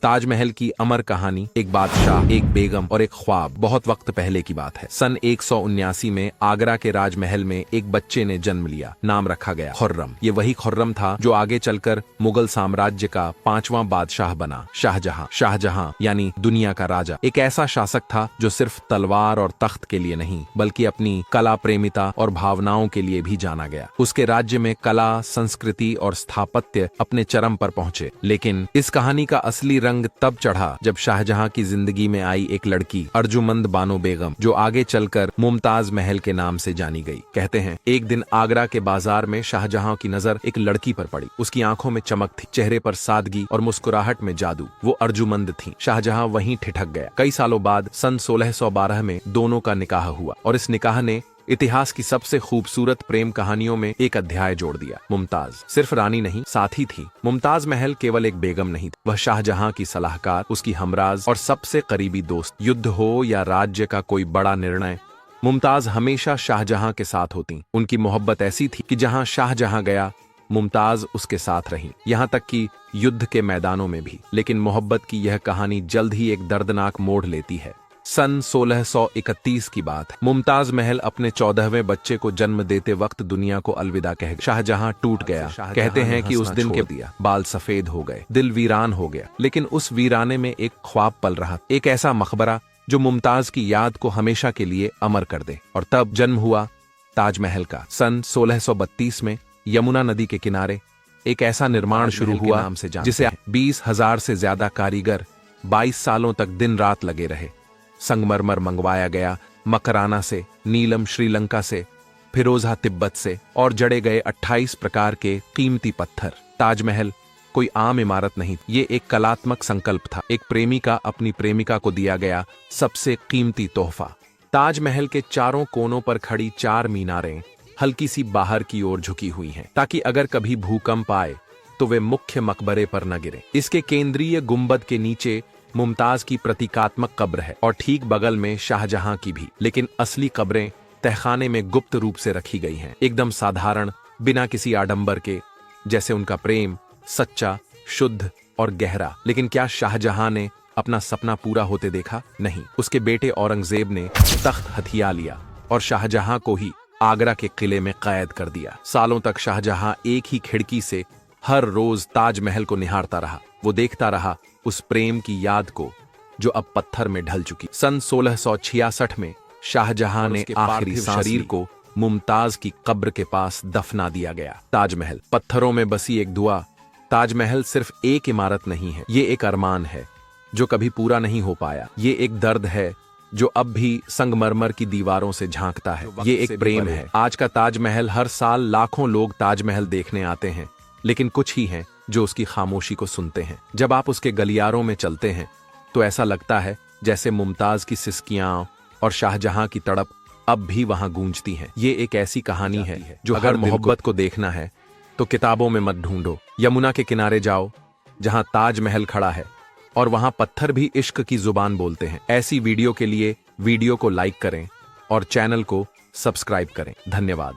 ताजमहल की अमर कहानी एक बादशाह, एक बेगम और एक ख्वाब। बहुत वक्त पहले की बात है। सन 179 में आगरा के राजमहल में एक बच्चे ने जन्म लिया। नाम रखा गया खुर्रम। ये वही खुर्रम था जो आगे चलकर मुगल साम्राज्य का 5वां बादशाह बना, शाहजहां। शाहजहां यानी दुनिया का राजा। एक ऐसा शासक था जो सिर्फ तलवार और तख्त के लिए नहीं बल्कि अपनी कला प्रेमिता और भावनाओं के लिए भी जाना गया। उसके राज्य में कला, संस्कृति और स्थापत्य अपने चरम पर पहुंचे। लेकिन इस कहानी का असली रंग तब चढ़ा जब शाहजहां की जिंदगी में आई एक लड़की, अर्जुमंद बानो बेगम, जो आगे चलकर मुमताज महल के नाम से जानी गई। कहते हैं एक दिन आगरा के बाजार में शाहजहां की नजर एक लड़की पर पड़ी। उसकी आंखों में चमक थी, चेहरे पर सादगी और मुस्कुराहट में जादू। वो अर्जुमंद थी। शाहजहां वहीं ठिठक गया। कई सालों बाद सन 1612 में दोनों का निकाह हुआ और इस निकाह ने इतिहास की सबसे खूबसूरत प्रेम कहानियों में एक अध्याय जोड़ दिया। मुमताज सिर्फ रानी नहीं, साथी थी। मुमताज महल केवल एक बेगम नहीं थी, वह शाहजहां की सलाहकार, उसकी हमराज और सबसे करीबी दोस्त। युद्ध हो या राज्य का कोई बड़ा निर्णय, मुमताज हमेशा शाहजहां के साथ होती। उनकी मोहब्बत ऐसी थी कि जहां शाहजहां गया, मुमताज उसके साथ रही, यहाँ तक कि युद्ध के मैदानों में भी। लेकिन मोहब्बत की यह कहानी जल्द ही एक दर्दनाक मोड़ लेती है। सन 1631 की बात है। मुमताज महल अपने 14वें बच्चे को जन्म देते वक्त दुनिया को अलविदा कह गया। शाहजहां टूट गया। कहते हैं कि उस दिन के बाल सफेद हो गए, दिल वीरान हो गया। लेकिन उस वीराने में एक ख्वाब पल रहा, एक ऐसा मकबरा जो मुमताज की याद को हमेशा के लिए अमर कर दे। और तब जन्म हुआ ताजमहल का। सन 1632 में यमुना नदी के किनारे एक ऐसा निर्माण शुरू हुआ जिसे 20,000 से ज्यादा कारीगर 22 सालों तक दिन रात लगे रहे। संगमरमर मंगवाया गया, मकराना से, नीलम श्रीलंका से, फिरोजा तिब्बत से और जड़े गए 28 प्रकार के कीमती पत्थर। ताजमहल कोई आम इमारत नहीं, ये एक कलात्मक संकल्प था। एक प्रेमी का अपनी प्रेमिका को दिया गया सबसे कीमती तोहफा। ताजमहल के चारों कोनों पर खड़ी 4 मीनारें हल्की सी बाहर की ओर झुकी हुई हैं, ताकि अगर कभी भूकंप आए तो वे मुख्य मकबरे पर न गिरे। इसके केंद्रीय गुंबद के नीचे मुमताज की प्रतीकात्मक कब्र है और ठीक बगल में शाहजहां की भी। लेकिन असली कब्रें तहखाने में गुप्त रूप से रखी गई हैं, एकदम साधारण, बिना किसी आडंबर के, जैसे उनका प्रेम सच्चा, शुद्ध और गहरा। लेकिन क्या शाहजहां ने अपना सपना पूरा होते देखा? नहीं। उसके बेटे औरंगजेब ने तख्त हथिया लिया और शाहजहां को ही आगरा के किले में कैद कर दिया। सालों तक शाहजहां एक ही खिड़की से हर रोज ताजमहल को निहारता रहा। वो देखता रहा उस प्रेम की याद को जो अब पत्थर में ढल चुकी। सन 1666 में शाहजहां ने आखिरी शरीर को मुमताज की कब्र के पास दफना दिया गया। ताजमहल पत्थरों में बसी एक दुआ। ताजमहल सिर्फ एक इमारत नहीं है, ये एक अरमान है जो कभी पूरा नहीं हो पाया। ये एक दर्द है जो अब भी संगमरमर की दीवारों से झांकता है। ये एक प्रेम है। आज का ताजमहल, हर साल लाखों लोग ताजमहल देखने आते हैं, लेकिन कुछ ही हैं जो उसकी खामोशी को सुनते हैं। जब आप उसके गलियारों में चलते हैं तो ऐसा लगता है जैसे मुमताज की सिसकियां और शाहजहां की तड़प अब भी वहां गूंजती हैं। ये एक ऐसी कहानी है जो अगर मोहब्बत को देखना है तो किताबों में मत ढूंढो, यमुना के किनारे जाओ जहां ताजमहल खड़ा है और वहां पत्थर भी इश्क की जुबान बोलते हैं। ऐसी वीडियो के लिए वीडियो को लाइक करें और चैनल को सब्सक्राइब करें। धन्यवाद।